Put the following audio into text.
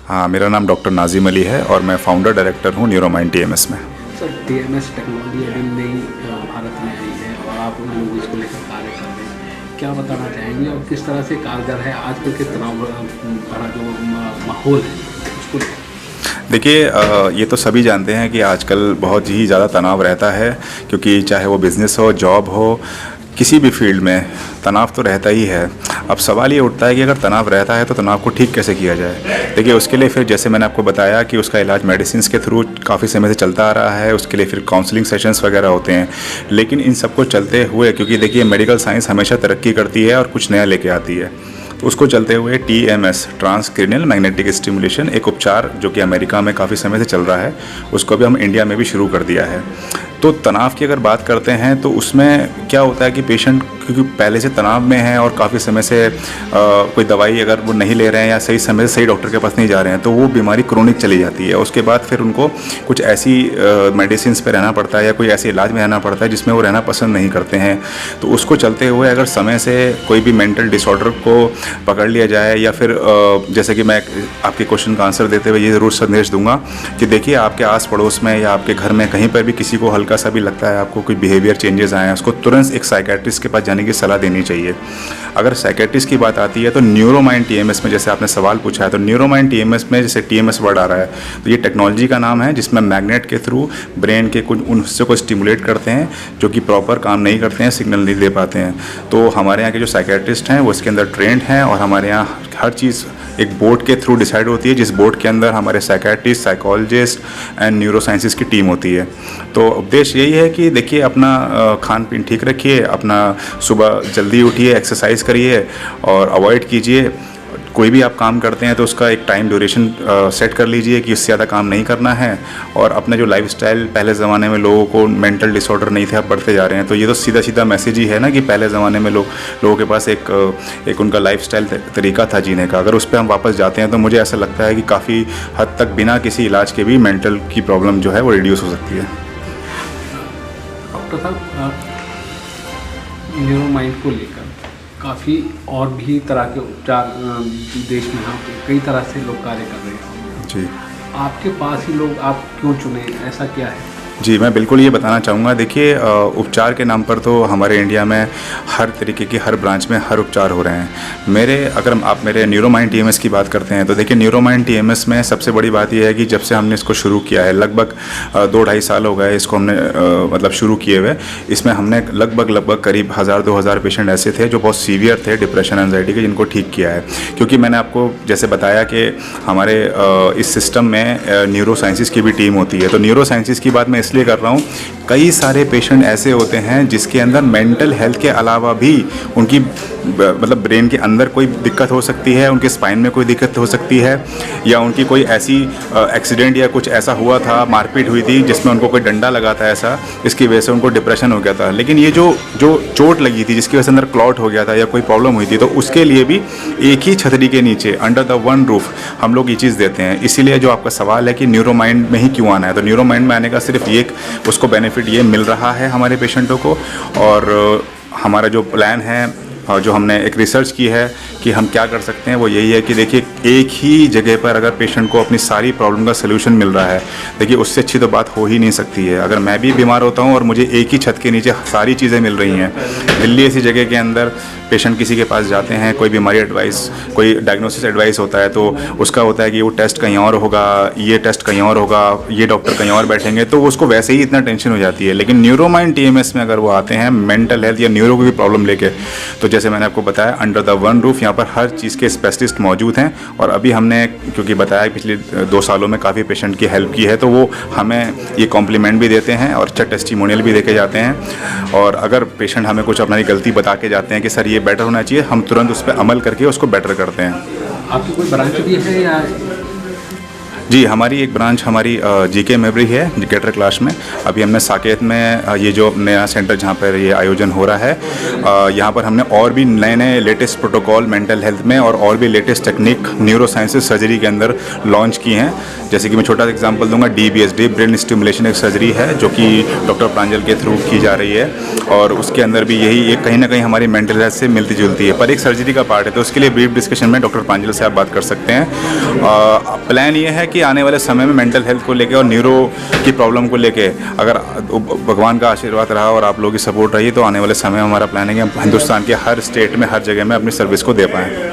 हाँ, मेरा नाम डॉक्टर नाजिम अली है और मैं फाउंडर डायरेक्टर हूँ न्यूरोमाइंड टीएमएस में। सर, टीएमएस टेक्नोलॉजी अभी नई भारत में आई है और आप उन लोग इसको लेकर कार्य कर रहे हैं, क्या बताना चाहेंगे और किस तरह से कारगर है आजकल के तनाव भरा जो माहौल है उसको लेकर? देखिए, ये तो सभी जानते हैं कि आजकल बहुत ही ज़्यादा तनाव रहता है, क्योंकि चाहे वो बिज़नेस हो, जॉब हो, किसी भी फील्ड में तनाव तो रहता ही है। अब सवाल ये उठता है कि अगर तनाव रहता है तो तनाव को ठीक कैसे किया जाए। देखिए, उसके लिए फिर जैसे मैंने आपको बताया कि उसका इलाज मेडिसिन के थ्रू काफ़ी समय से चलता आ रहा है। उसके लिए फिर काउंसलिंग सेशंस वगैरह होते हैं। लेकिन इन सबको चलते हुए, क्योंकि देखिए मेडिकल साइंस हमेशा तरक्की करती है और कुछ नया लेके आती है, तो उसको चलते हुए TMS ट्रांसक्रेनियल मैग्नेटिक स्टिमुलेशन एक उपचार जो कि अमेरिका में काफ़ी समय से चल रहा है, उसको भी हम इंडिया में भी शुरू कर दिया है। तो तनाव की अगर बात करते हैं तो उसमें क्या होता है कि पेशेंट क्योंकि पहले से तनाव में है और काफ़ी समय से कोई दवाई अगर वो नहीं ले रहे हैं या सही समय से सही डॉक्टर के पास नहीं जा रहे हैं, तो वो बीमारी क्रोनिक चली जाती है। उसके बाद फिर उनको कुछ ऐसी मेडिसिन पे रहना पड़ता है या कोई ऐसे इलाज में रहना पड़ता है जिसमें वो रहना पसंद नहीं करते हैं। तो उसको चलते हुए अगर समय से कोई भी मेंटल डिसऑर्डर को पकड़ लिया जाए, या फिर जैसे कि मैं आपके क्वेश्चन का आंसर देते हुए ये ज़रूर संदेश दूंगा कि देखिए, आपके आस पड़ोस में या आपके घर में कहीं पर भी किसी को हल्का सा भी लगता है आपको कोई बिहेवियर चेंजेस आए हैं, उसको तुरंत एक साइकेट्रिस्ट के पास जाने की सलाह देनी चाहिए। अगर साइकेट्रिस्ट की बात आती है तो न्यूरोमाइंड TMS में, जैसे आपने सवाल पूछा है, तो न्यूरोमाइंड TMS में जैसे TMS वर्ड आ रहा है, तो ये टेक्नोलॉजी का नाम है जिसमें मैग्नेट के थ्रू ब्रेन के कुछ उन हिस्सों को स्टिमुलेट करते हैं जो कि प्रॉपर काम नहीं करते हैं, सिग्नल नहीं दे पाते हैं। तो हमारे यहाँ के जो साइकेट्रिस्ट हैं वो इसके अंदर ट्रेंड हैं और हमारे यहाँ हर चीज़ एक बोर्ड के थ्रू डिसाइड होती है, जिस बोर्ड के अंदर हमारे psychiatrist, psychologist and neuro sciences की टीम होती है। तो उद्देश्य यही है कि देखिए, अपना खान पीन ठीक रखिए, अपना सुबह जल्दी उठिए, एक्सरसाइज करिए और अवॉइड कीजिए। कोई भी आप काम करते हैं तो उसका एक टाइम ड्यूरेशन सेट कर लीजिए कि उससे ज़्यादा काम नहीं करना है। और अपना जो लाइफस्टाइल, पहले ज़माने में लोगों को मेंटल डिसऑर्डर नहीं थे, अब बढ़ते जा रहे हैं, तो ये तो सीधा सीधा मैसेज ही है ना कि पहले ज़माने में लोगों के पास एक उनका लाइफस्टाइल तरीका था जीने का। अगर उस पर हम वापस जाते हैं तो मुझे ऐसा लगता है कि काफ़ी हद तक बिना किसी इलाज के भी मेंटल की प्रॉब्लम जो है वो रिड्यूस हो सकती है। डॉक्टर साहब, न्यूरोमाइंड को लेकर काफ़ी और भी तरह के उपचार देश में यहाँ कई तरह से लोग कार्य कर रहे हैं जी, आपके पास ही लोग आप क्यों चुने, ऐसा क्या है? जी, मैं बिल्कुल ये बताना चाहूँगा। देखिए, उपचार के नाम पर तो हमारे इंडिया में हर तरीके की हर ब्रांच में हर उपचार हो रहे हैं। अगर आप मेरे न्यूरोमाइंड TMS की बात करते हैं तो देखिए, न्यूरोमाइंड TMS में सबसे बड़ी बात यह है कि जब से हमने इसको शुरू किया है, लगभग 2-2.5 साल हो गए इसको हमने मतलब शुरू किए हुए। इसमें हमने लगभग करीब 1000-2000 पेशेंट ऐसे थे जो बहुत सीवियर थे डिप्रेशन, एंजाइटी के, जिनको ठीक किया है। क्योंकि मैंने आपको जैसे बताया कि हमारे इस सिस्टम में न्यूरो साइंसिस की भी टीम होती है। तो न्यूरो साइंसिस की बात मैं इसलिए कर रहा हूँ, कई सारे पेशेंट ऐसे होते हैं जिसके अंदर मेंटल हेल्थ के अलावा भी उनकी मतलब ब्रेन के अंदर कोई दिक्कत हो सकती है, उनके स्पाइन में कोई दिक्कत हो सकती है, या उनकी कोई ऐसी एक्सीडेंट या कुछ ऐसा हुआ था, मारपीट हुई थी जिसमें उनको कोई डंडा लगा था ऐसा, इसकी वजह से उनको डिप्रेशन हो गया था। लेकिन ये जो चोट लगी थी जिसकी वजह से अंदर क्लॉट हो गया था या कोई प्रॉब्लम हुई थी, तो उसके लिए भी एक ही छतरी के नीचे, अंडर द वन रूफ, हम लोग ये चीज़ देते हैं। इसीलिए जो आपका सवाल है कि न्यूरोमाइंड में ही क्यों आना है, तो न्यूरोमाइंड में आने का सिर्फ ये उसको बेनिफिट ये मिल रहा है हमारे पेशेंटों को। और हमारा जो प्लान है और जो हमने एक रिसर्च की है कि हम क्या कर सकते हैं, वो यही है कि देखिए, एक ही जगह पर अगर पेशेंट को अपनी सारी प्रॉब्लम का सलूशन मिल रहा है, देखिए उससे अच्छी तो बात हो ही नहीं सकती है। अगर मैं भी बीमार होता हूँ और मुझे एक ही छत के नीचे सारी चीज़ें मिल रही हैं, दिल्ली ऐसी जगह के अंदर पेशेंट किसी के पास जाते हैं, कोई बीमारी एडवाइस, कोई डायग्नोसिस एडवाइस होता है, तो उसका होता है कि वो टेस्ट कहीं और होगा, ये टेस्ट कहीं और होगा, ये डॉक्टर कहीं और बैठेंगे, तो उसको वैसे ही इतना टेंशन हो जाती है। लेकिन न्यूरोमाइंड TMS में अगर वो आते हैं मेंटल हेल्थ या न्यूरो की भी प्रॉब्लम लेके, तो जैसे मैंने आपको बताया, अंडर द वन रूफ यहाँ पर हर चीज़ के स्पेशलिस्ट मौजूद हैं। और अभी हमने क्योंकि बताया पिछले 2 सालों में काफ़ी पेशेंट की हेल्प की है, तो वो हमें ये कॉम्प्लीमेंट भी देते हैं और अच्छा टेस्टिमोनियल भी देके जाते हैं। और अगर पेशेंट हमें कुछ अपनी गलती बता के जाते हैं कि सर ये बेटर होना चाहिए, हम तुरंत उस पर अमल करके उसको बेटर करते हैं। आपकी कोई ब्रांच भी है या? जी, हमारी एक ब्रांच हमारी GK में भी है, ग्रेटर कैलाश में। अभी हमने साकेत में ये जो नया सेंटर जहाँ पर ये आयोजन हो रहा है, यहाँ पर हमने और भी नए लेटेस्ट प्रोटोकॉल मेंटल हेल्थ में और भी latest technique neuro sciences surgery के अंदर लॉन्च की हैं। जैसे कि मैं छोटा सा एग्जांपल दूंगा, DBSD ब्रेन स्टिमुलेशन एक सर्जरी है जो कि डॉक्टर प्रांजल के थ्रू की जा रही है, और उसके अंदर भी यही एक कहीं ना कहीं हमारी मेंटल हेल्थ से मिलती जुलती है, पर एक सर्जरी का पार्ट है। तो उसके लिए ब्रीफ डिस्कशन में डॉक्टर प्रांजल से आप बात कर सकते हैं। प्लान ये है कि आने वाले समय में मेंटल हेल्थ को लेके और न्यूरो की प्रॉब्लम को लेके अगर भगवान का आशीर्वाद रहा और आप लोगों की सपोर्ट रही तो आने वाले समय में हमारा प्लान है कि हम हिंदुस्तान के हर स्टेट में हर जगह में अपनी सर्विस को दे पाएँ।